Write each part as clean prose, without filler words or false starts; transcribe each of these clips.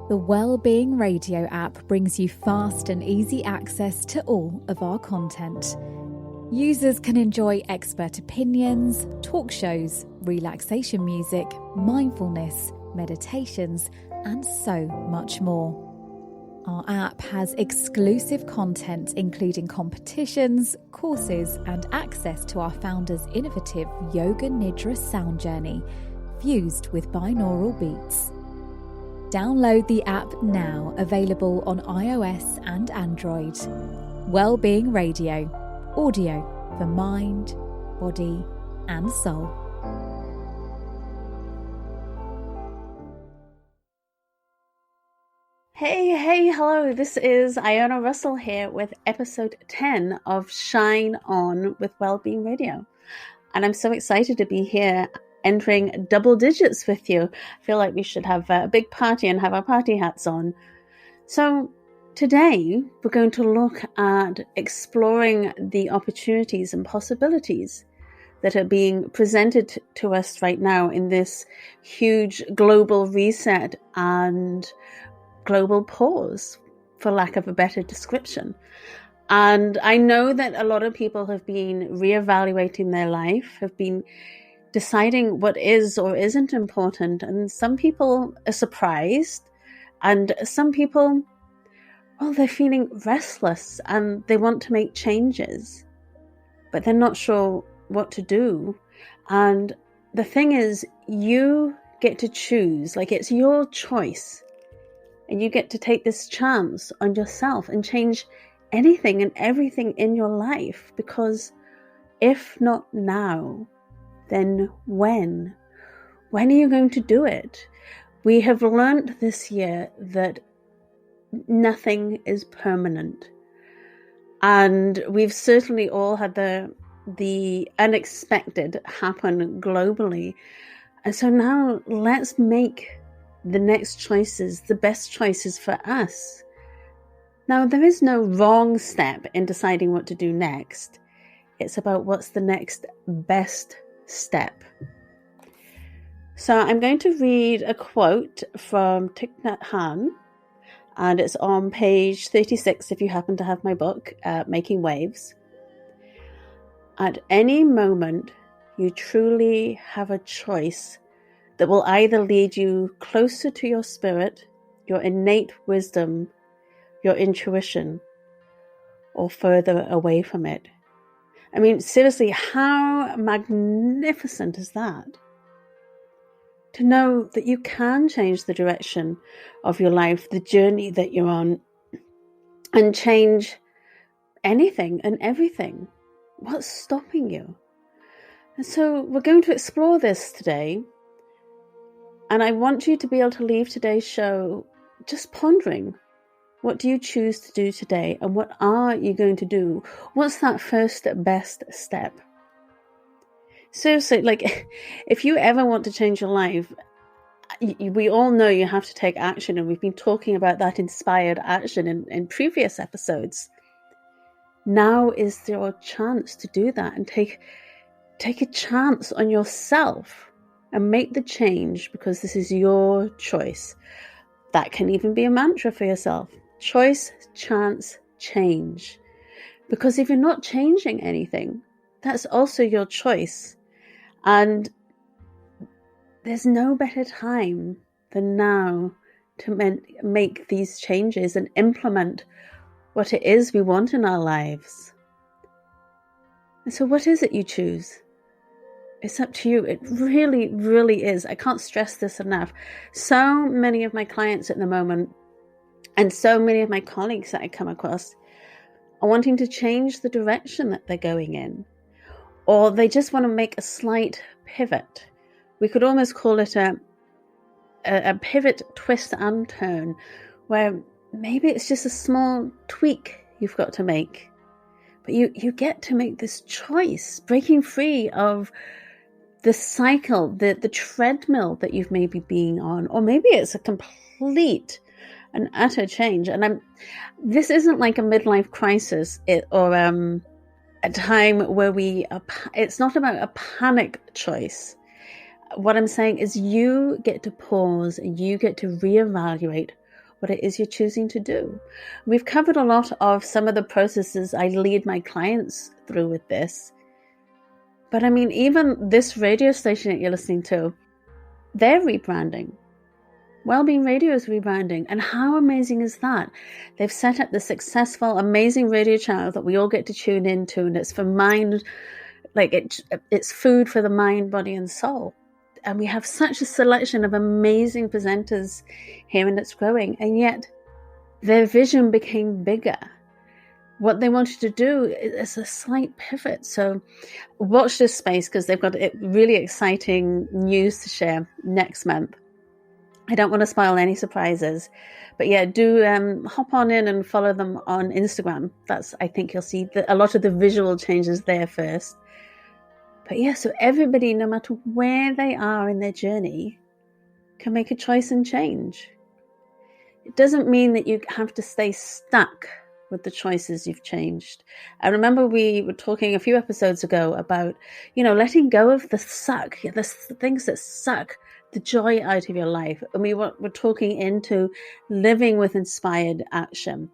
The Wellbeing Radio app brings you fast and easy access to all of our content. Users can enjoy expert opinions, talk shows, relaxation music, mindfulness, meditations, and so much more. Our app has exclusive content including competitions, courses, and access to our founders' innovative Yoga Nidra sound journey, fused with binaural beats. Download the app now, available on iOS and Android. Wellbeing Radio, audio for mind, body, and soul. Hey, hello. This is Iona Russell here with episode 10 of Shine On with Wellbeing Radio. And I'm so excited to be here entering double digits with you. I feel like we should have a big party and have our party hats on. So today we're going to look at exploring the opportunities and possibilities that are being presented to us right now in this huge global reset and global pause, for lack of a better description. And I know that a lot of people have been reevaluating their life, have been deciding what is or isn't important. And some people are surprised, and some people, well, they're feeling restless and they want to make changes, but they're not sure what to do. And the thing is, you get to choose, like it's your choice. And you get to take this chance on yourself and change anything and everything in your life. Because if not now, then when? When are you going to do it? We have learned this year that nothing is permanent. And we've certainly all had the unexpected happen globally. And so now let's make the next choices, the best choices for us. Now, there is no wrong step in deciding what to do next. It's about what's the next best step. So I'm going to read a quote from Thich Nhat Hanh, and it's on page 36 if you happen to have my book, Making Waves. At any moment, you truly have a choice that will either lead you closer to your spirit, your innate wisdom, your intuition, or further away from it. I mean, seriously, how magnificent is that? To know that you can change the direction of your life, the journey that you're on, and change anything and everything. What's stopping you? And so we're going to explore this today. And I want you to be able to leave today's show just pondering, what do you choose to do today? And what are you going to do? What's that first best step? Seriously, like if you ever want to change your life, we all know you have to take action. And we've been talking about that inspired action in previous episodes. Now is your chance to do that and take a chance on yourself. And make the change, because this is your choice. That can even be a mantra for yourself. Choice, chance, change. Because if you're not changing anything, that's also your choice. And there's no better time than now to make these changes and implement what it is we want in our lives. And so what is it you choose? It's up to you. It really, really is. I can't stress this enough. So many of my clients at the moment, and so many of my colleagues that I come across, are wanting to change the direction that they're going in. Or they just want to make a slight pivot. We could almost call it a pivot, twist and turn, where maybe it's just a small tweak you've got to make. But you get to make this choice, breaking free of the cycle, the treadmill that you've maybe been on, or maybe it's a complete and utter change. And this isn't like a midlife crisis or a time where it's not about a panic choice. What I'm saying is you get to pause and you get to reevaluate what it is you're choosing to do. We've covered a lot of some of the processes I lead my clients through with this. But I mean, even this radio station that you're listening to, they're rebranding. Wellbeing Radio is rebranding. And how amazing is that? They've set up the successful, amazing radio channel that we all get to tune into. And it's for mind, like it's food for the mind, body, and soul. And we have such a selection of amazing presenters here, and it's growing. And yet their vision became bigger. What they wanted to do is a slight pivot. So watch this space, because they've got really exciting news to share next month. I don't want to spoil any surprises, but yeah, do hop on in and follow them on Instagram. I think you'll see a lot of the visual changes there first. But yeah, so everybody, no matter where they are in their journey, can make a choice and change. It doesn't mean that you have to stay stuck with the choices you've changed. I remember we were talking a few episodes ago about, letting go of the suck, the things that suck the joy out of your life. And we're talking into living with inspired action,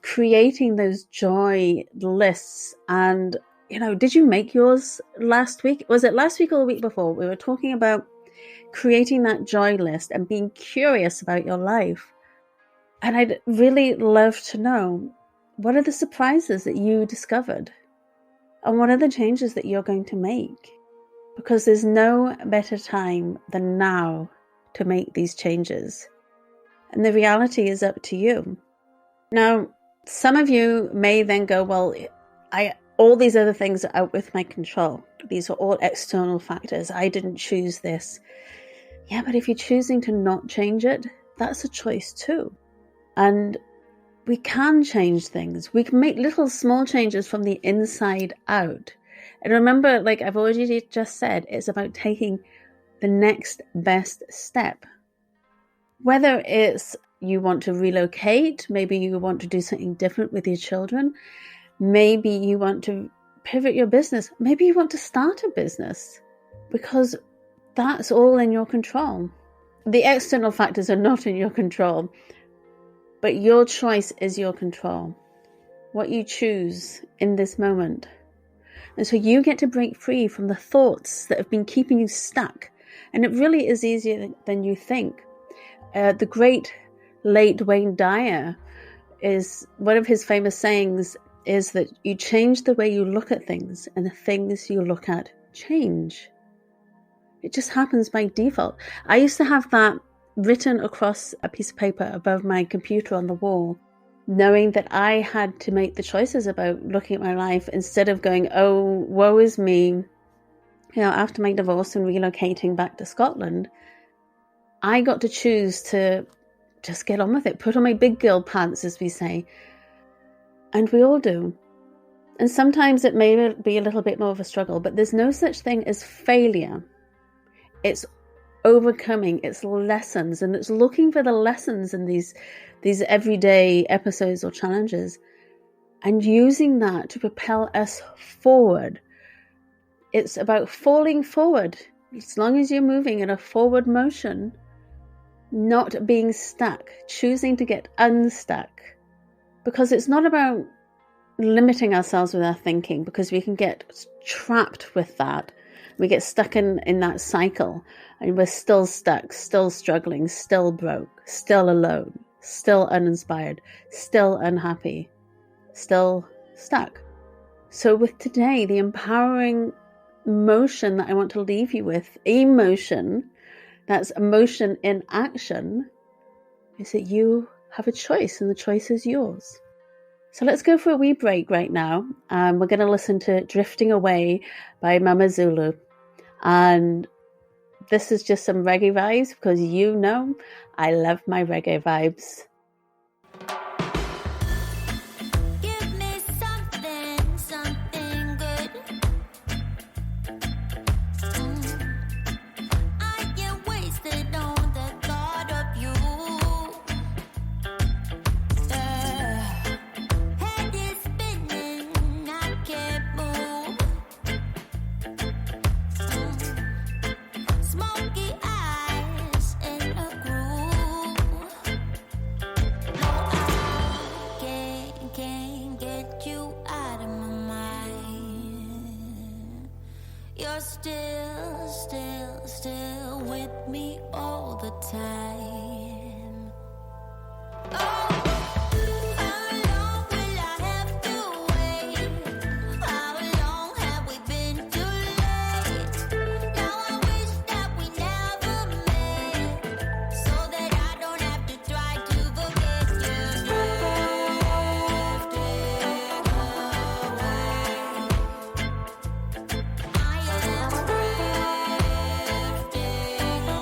creating those joy lists. And, did you make yours last week? Was it last week or the week before? We were talking about creating that joy list and being curious about your life. And I'd really love to know, what are the surprises that you discovered? And what are the changes that you're going to make? Because there's no better time than now to make these changes. And the reality is up to you. Now, some of you may then go, well, all these other things are out with my control. These are all external factors. I didn't choose this. Yeah, but if you're choosing to not change it, that's a choice too. And we can change things. We can make little small changes from the inside out. And remember, like I've already just said, it's about taking the next best step. Whether it's you want to relocate, maybe you want to do something different with your children, maybe you want to pivot your business, maybe you want to start a business, because that's all in your control. The external factors are not in your control, but your choice is your control. What you choose in this moment. And so you get to break free from the thoughts that have been keeping you stuck. And it really is easier than you think. The great late Wayne Dyer, is one of his famous sayings is that you change the way you look at things, and the things you look at change. It just happens by default. I used to have that written across a piece of paper above my computer on the wall, knowing that I had to make the choices about looking at my life instead of going, oh, woe is me. After my divorce and relocating back to Scotland, I got to choose to just get on with it, put on my big girl pants, as we say. And we all do. And sometimes it may be a little bit more of a struggle, but there's no such thing as failure. It's overcoming, it's lessons, and it's looking for the lessons in these everyday episodes or challenges, and using that to propel us forward. It's about falling forward, as long as you're moving in a forward motion, not being stuck, choosing to get unstuck. Because it's not about limiting ourselves with our thinking, because we can get trapped with that. We get stuck in that cycle, and we're still stuck, still struggling, still broke, still alone, still uninspired, still unhappy, still stuck. So with today, the empowering motion that I want to leave you with, emotion, that's emotion in action, is that you have a choice, and the choice is yours. So let's go for a wee break right now. We're going to listen to Drifting Away by Mama Zulu. And this is just some reggae vibes, because I love my reggae vibes. Give me something good. I get wasted on the thought of you. Head is spinning, I can't move. Smoky eyes in a groove. with me all the time. Oh, how long will I have to wait? How long have we been too late? Now I wish that we never met, so that I don't have to try to forget you. Drifting away, I am drifting away.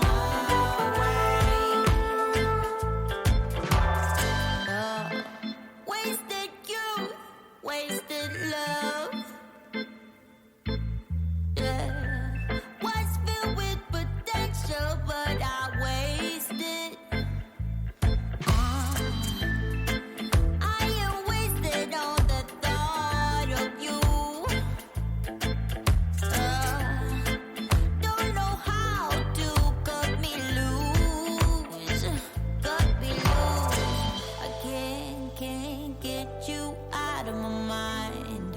Wasted youth, wasted love. Yeah. Was filled with potential, but I wasted. I am wasted on the thought of you. Don't know how to cut me loose, cut me loose. I can't get you out of my mind.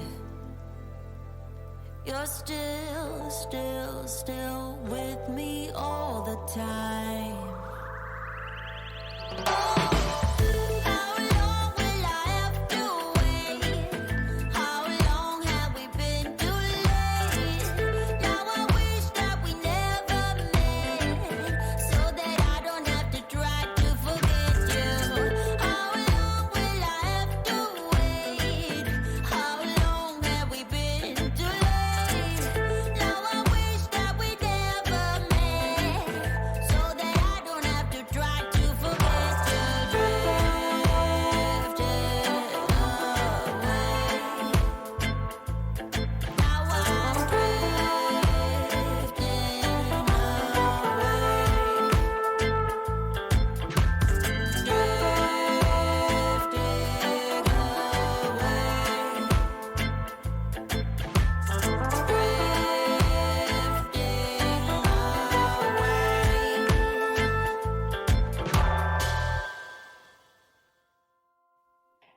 You're still with me all the time. How long will I have to wait? How long have we been too late? Now I wish that we never met, so that I don't have to try to forget you. How long will I have to wait? How long have we been too late? Now I wish that we never met, so that I don't have to try to forget you. Drifting away. Now I'm drifting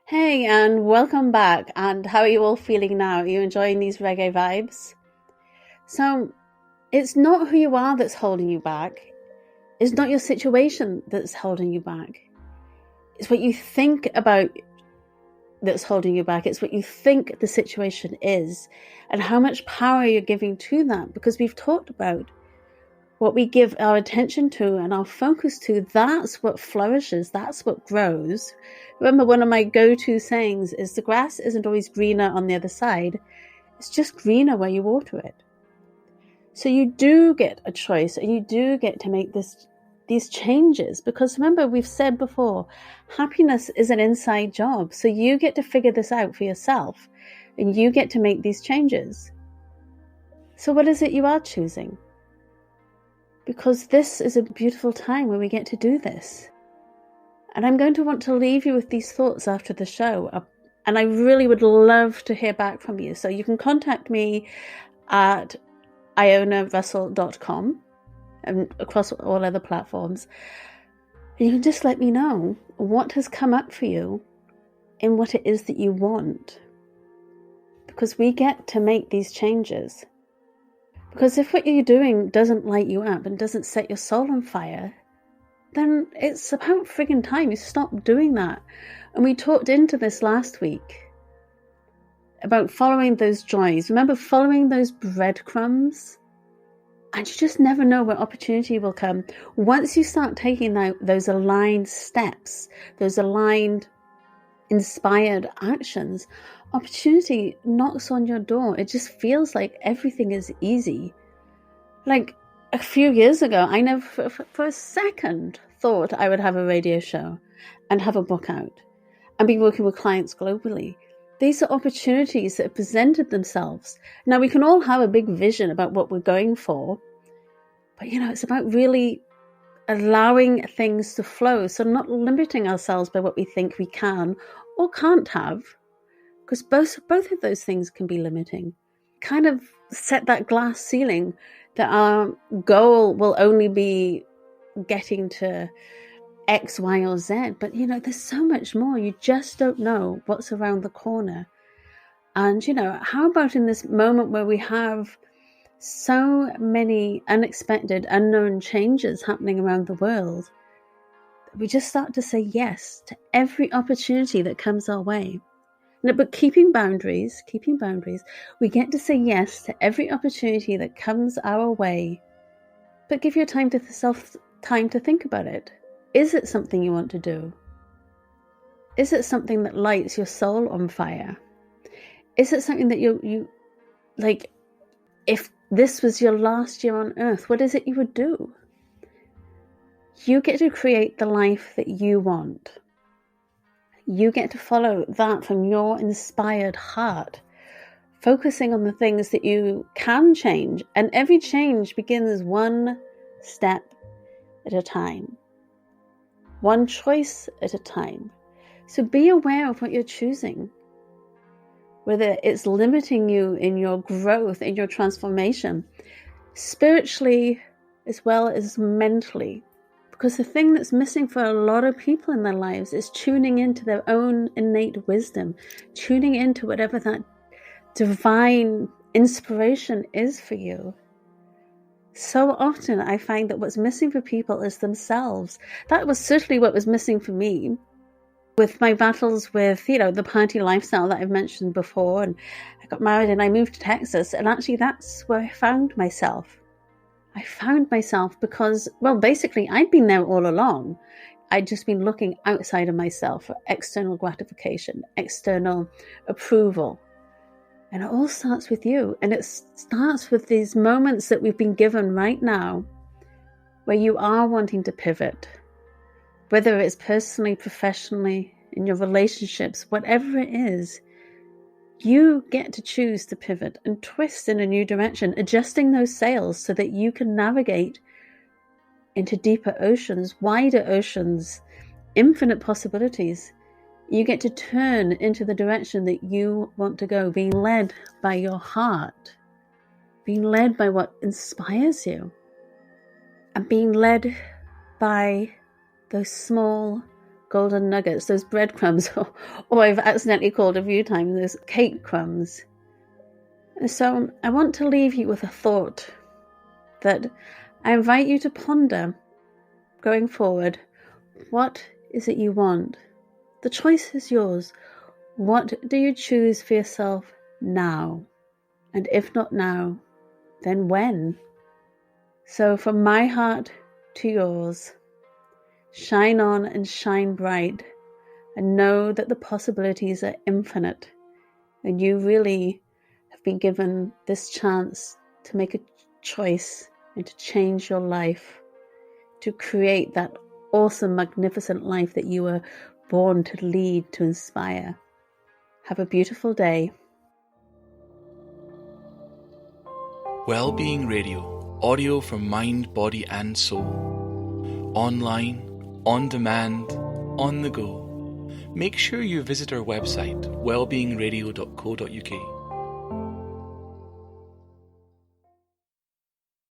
Hey, and welcome back. And how are you all feeling now? Are you enjoying these reggae vibes? So, it's not who you are that's holding you back. It's not your situation that's holding you back. It's what you think about that's holding you back. It's what you think the situation is, and how much power you're giving to that. Because we've talked about what we give our attention to and our focus to, that's what flourishes, that's what grows. Remember, one of my go-to sayings is the grass isn't always greener on the other side. It's just greener where you water it. So you do get a choice, and you do get to make these changes. Because remember, we've said before, happiness is an inside job. So you get to figure this out for yourself, and you get to make these changes. So what is it you are choosing? Because this is a beautiful time where we get to do this. And I'm going to want to leave you with these thoughts after the show. And I really would love to hear back from you. So you can contact me at ionarussell.com and across all other platforms. And you can just let me know what has come up for you and what it is that you want. Because we get to make these changes. Because if what you're doing doesn't light you up and doesn't set your soul on fire, then it's about friggin' time you stop doing that. And we talked into this last week about following those joys. Remember, following those breadcrumbs? And you just never know where opportunity will come. Once you start taking those aligned steps, those aligned, inspired actions, opportunity knocks on your door. It just feels like everything is easy. Like a few years ago, I never for a second thought I would have a radio show and have a book out and be working with clients globally. These are opportunities that have presented themselves. Now, we can all have a big vision about what we're going for, but it's about really allowing things to flow. So not limiting ourselves by what we think we can or can't have, because both of those things can be limiting. Kind of set that glass ceiling that our goal will only be getting to X, Y, or Z. But, there's so much more. You just don't know what's around the corner. And, how about in this moment where we have so many unexpected, unknown changes happening around the world, that we just start to say yes to every opportunity that comes our way. No, but keeping boundaries, we get to say yes to every opportunity that comes our way, but give your time to time to think about it. Is it something you want to do? Is it something that lights your soul on fire? Is it something that you like, if this was your last year on earth, what is it you would do? You get to create the life that you want. You get to follow that from your inspired heart, focusing on the things that you can change. And every change begins one step at a time, one choice at a time. So be aware of what you're choosing, whether it's limiting you in your growth, in your transformation, spiritually as well as mentally. Because the thing that's missing for a lot of people in their lives is tuning into their own innate wisdom, tuning into whatever that divine inspiration is for you. So often I find that what's missing for people is themselves. That was certainly what was missing for me with my battles with, the party lifestyle that I've mentioned before. And I got married and I moved to Texas. And actually that's where I found myself. I found myself because, well, basically I'd been there all along. I'd just been looking outside of myself for external gratification, external approval. And it all starts with you. And it starts with these moments that we've been given right now where you are wanting to pivot, whether it's personally, professionally, in your relationships, whatever it is. You get to choose to pivot and twist in a new direction, adjusting those sails so that you can navigate into deeper oceans, wider oceans, infinite possibilities. You get to turn into the direction that you want to go, being led by your heart, being led by what inspires you, and being led by those small golden nuggets, those breadcrumbs, or I've accidentally called a few times those cake crumbs. And so I want to leave you with a thought that I invite you to ponder going forward. What is it you want? The choice is yours. What do you choose for yourself now? And if not now, then when? So from my heart to yours, shine on and shine bright, and know that the possibilities are infinite, and you really have been given this chance to make a choice and to change your life, to create that awesome, magnificent life that you were born to lead, to inspire. Have a beautiful day. Wellbeing Radio, audio from mind, body and soul. Online, on demand, on the go. Make sure you visit our website, wellbeingradio.co.uk.